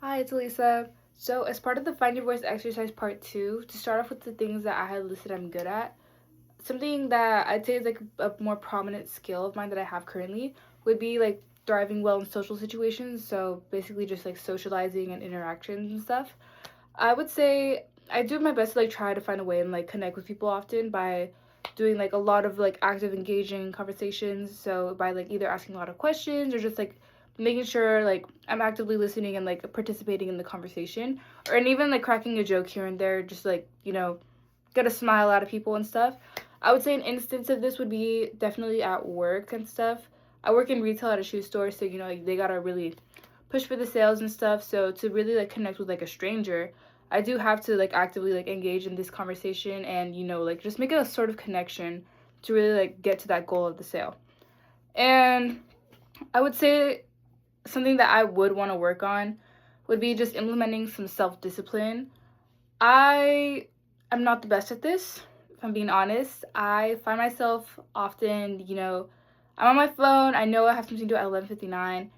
Hi, it's Elisa. So, as part of the Find Your Voice exercise part 2, to start off with the things that I had listed I'm good at, something that I'd say is like a more prominent skill of mine that I have currently would be like thriving well in social situations. So, basically, just like socializing and interactions and stuff. I would say I do my best to like try to find a way and like connect with people often by doing like a lot of like active engaging conversations. So by like either asking a lot of questions or just like making sure like I'm actively listening and like participating in the conversation, or and even like cracking a joke here and there, just like get a smile out of people and stuff. I would say an instance of this would be definitely at work and stuff. I work in retail at a shoe store, so like, they gotta really push for the sales and stuff. So to really like connect with like a stranger, I do have to like actively like engage in this conversation and like just make a sort of connection to really like get to that goal of the sale. And I would say something that I would want to work on would be just implementing some self-discipline. I am not the best at this, if I'm being honest. I find myself often, I'm on my phone, I know I have something to do at 11:59,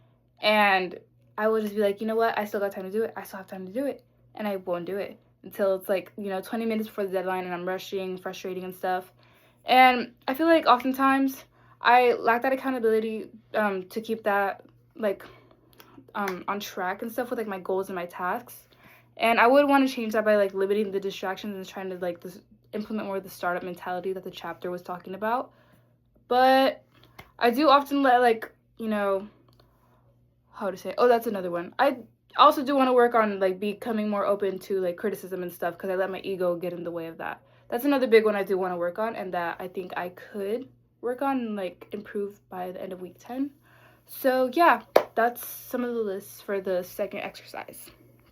and I will just be like, you know what, I still got time to do it. I still have time to do it. And I won't do it until it's like, 20 minutes before the deadline and I'm rushing, frustrating and stuff. And I feel like oftentimes I lack that accountability to keep that like on track and stuff with like my goals and my tasks. And I would want to change that by like limiting the distractions and trying to like implement more of the startup mentality that the chapter was talking about. But I do often let like how to say, oh, that's another one. I also do want to work on like becoming more open to like criticism and stuff because I let my ego get in the way of that. That's another big one I do want to work on and that I think I could work on and like improve by the end of week 10. So yeah, that's some of the lists for the second exercise.